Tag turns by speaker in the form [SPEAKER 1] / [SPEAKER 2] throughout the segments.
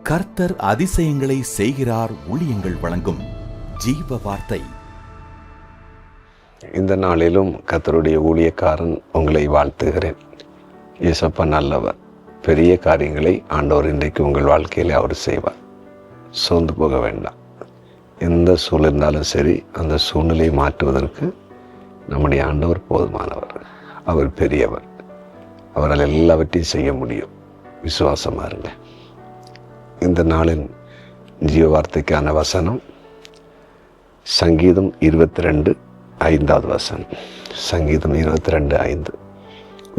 [SPEAKER 1] கர்த்தர் அதிசயங்களை செய்கிறார் ஊழியங்கள் வழங்கும் ஜீவ வார்த்தை.
[SPEAKER 2] இந்த நாளிலும் கர்த்தருடைய ஊழியக்காரன் உங்களை வாழ்த்துகிறேன். இயேசப்பா நல்லவர். பெரிய காரியங்களை ஆண்டவர் இன்றைக்கு உங்கள் வாழ்க்கையில் அவர் செய்வார். சோர்ந்து போக வேண்டாம். எந்த சூழல் இருந்தாலும் சரி, அந்த சூழ்நிலையை மாற்றுவதற்கு நம்முடைய ஆண்டவர் போதுமானவர். அவர் பெரியவர். அவரால் எல்லாவற்றையும் செய்ய முடியும். விசுவாசமாக இருங்க. இந்த நாளின் ஜீவ வார்த்தைக்கான வசனம் சங்கீதம் 22, 5வது வசனம். சங்கீதம் 22, 5.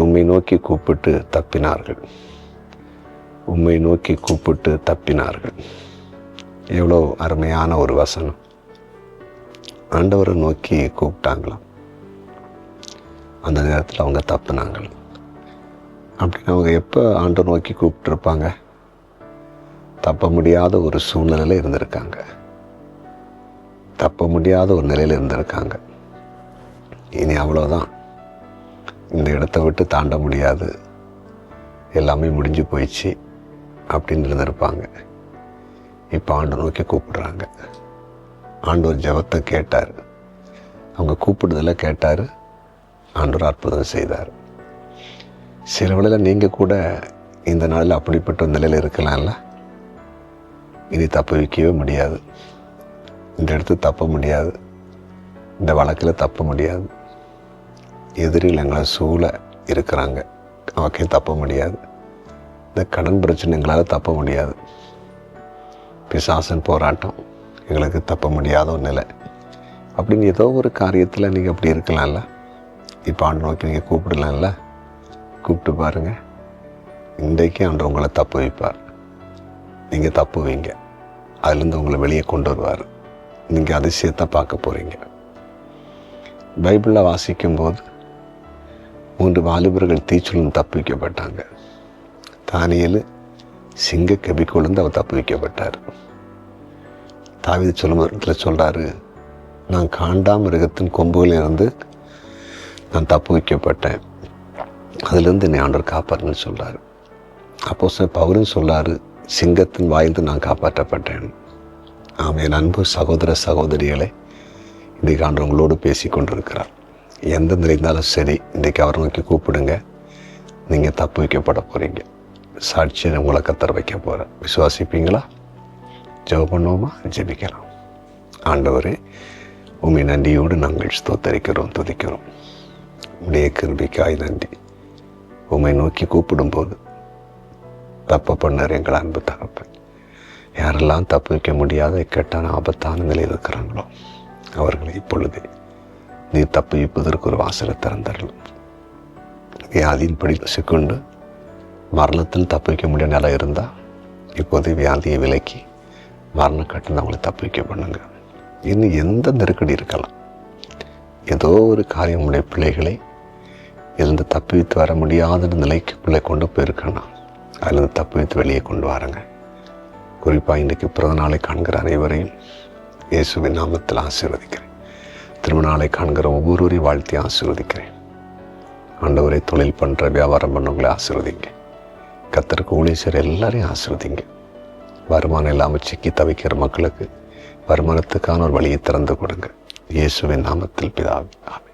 [SPEAKER 2] உம்மை நோக்கி கூப்பிட்டு தப்பினார்கள். உம்மை நோக்கி கூப்பிட்டு தப்பினார்கள். எவ்வளோ அருமையான ஒரு வசனம். ஆண்டவரை நோக்கி கூப்பிட்டாங்களாம். அந்த நேரத்தில் அவங்க தப்புனாங்களாம். அப்படின்னு அவங்க எப்போ ஆண்டவர் நோக்கி கூப்பிட்டுருப்பாங்க? தப்ப முடியாத ஒரு சூழ்நிலையில் இருந்திருக்காங்க. தப்ப முடியாத ஒரு நிலையில் இருந்திருக்காங்க. இனி அவ்வளோதான், இந்த இடத்த விட்டு தாண்ட முடியாது, எல்லாமே முடிஞ்சு போயிடுச்சு அப்படின்னு இருந்திருப்பாங்க. இப்போ ஆண்டவர் நோக்கி கூப்பிடுறாங்க. ஆண்டவர் ஜெபத்தை கேட்டார். அவங்க கூப்பிடுதலை கேட்டார். ஆண்டவர் அற்புதம் செய்தார். சில வேளையில் நீங்கள் கூட இந்த நாளில் அப்படிப்பட்ட நிலையில் இருக்கலாம்ல. இனி தப்ப வைக்கவே முடியாது, இந்த இடத்துல தப்ப முடியாது, இந்த வழக்கில் தப்ப முடியாது, எதிரிகள் எங்களை சூழ இருக்கிறாங்க, அவக்கையும் தப்ப முடியாது, இந்த கடன் பிரச்சனை எங்களால் தப்ப முடியாது, பிசாசன் போராட்டம் எங்களுக்கு தப்ப முடியாத ஒரு நிலை அப்படின்னு ஏதோ ஒரு காரியத்தில் நீங்கள் அப்படி இருக்கலாம்ல. இப்போ ஆண்டு நோக்கி நீங்கள் கூப்பிடலாம்ல. கூப்பிட்டு பாருங்கள். இன்றைக்கு ஆண்டு உங்களை தப்பு வைப்பார். நீங்கள் தப்பு வைங்க, அதுலேருந்து உங்களை வெளியே கொண்டு வருவார். நீங்கள் அதிசயத்தை பார்க்க போகிறீங்க. பைபிளில் வாசிக்கும்போது 3 வாலிபர்கள் தீச்சுழந்து தப்பு வைக்கப்பட்டாங்க. தானியேல் சிங்க கெபிக்குழுந்து அவர் தப்பு வைக்கப்பட்டார். தாவீது சொல்லும் சொல்கிறாரு, நான் காண்டாம் மிருகத்தின் கொம்புகளிலிருந்து நான் தப்பு வைக்கப்பட்டேன், அதுலேருந்து என்னை ஆண்டவர் காப்பாற்றுன்னு சொல்கிறார். அப்போஸ்தலன் பவுலும் சொல்கிறாரு, சிங்கத்தின் வாயிலிருந்து நான் காப்பாற்றப்பட்டேன். என் அன்பு சகோதர சகோதரிகளை, இன்றைக்கு ஆண்டவர் உங்களோடு பேசி கொண்டிருக்கிறார். எந்த நிலை இருந்தாலும் சரி, இன்றைக்கு அவரை நோக்கி கூப்பிடுங்க. நீங்கள் தப்பு வைக்கப்பட போகிறீங்க. சாட்சியை உங்களை கத்தர் வைக்க போகிறேன். விசுவாசிப்பீங்களா? ஜெபம் பண்ணுவோமா? ஜெபிக்கலாம். ஆண்டவரே, உம்மை நன்றியோடு நாங்கள் ஸ்தோத்தரிக்கிறோம், துதிக்கிறோம். உடைய கிருபைக்காய் நன்றி. உம்மை நோக்கி கூப்பிடும்போது தப்பு பண்ணார் எங்கள் அன்பு தகப்பன். யாரெல்லாம் தப்பு வைக்க முடியாத இக்கட்டான ஆபத்தான நிலையில் இருக்கிறாங்களோ அவர்களை இப்பொழுதே நீர் தப்பு வைப்பதற்கு ஒரு வாசலை திறந்தரலாம். வியாதியின்படி சிக்கொண்டு மரணத்தில் தப்பு வைக்க முடியாத நிலை இருந்தால் இப்போதே வியாதியை விலக்கி மரண கட்டில் அவங்களை தப்பு வைக்க பண்ணுங்க. இன்னும் எந்த நெருக்கடி இருக்கலாம், ஏதோ ஒரு காரியம் உடைய பிள்ளைகளை இருந்து தப்பி வைத்து வர முடியாத நிலைக்கு பிள்ளை கொண்டு போயிருக்கணும். அதிலிருந்து தப்பு வைத்து வெளியே கொண்டு வாருங்க. குறிப்பாக இன்றைக்கு பிறந்த நாளை காண்கிற அனைவரையும் இயேசுவின் நாமத்தில் ஆசீர்வதிக்கிறேன். திருமண நாளை காண்கிற ஒவ்வொருவரையும் வாழ்த்தி ஆசீர்வதிக்கிறேன். ஆண்டவரை தொழில் பண்ணுற வியாபாரம் பண்ணவங்களை ஆசீர்வதிங்க. கர்த்தருக்கு ஊழியம் செய்கிற எல்லாரையும் ஆசீர்வதிங்க. வருமானம் இல்லாமல் சிக்கி தவிக்கிற மக்களுக்கு வருமானத்துக்கான ஒரு வழியை திறந்து கொடுங்க. இயேசுவின் நாமத்தில் பிதாவே, ஆமென்.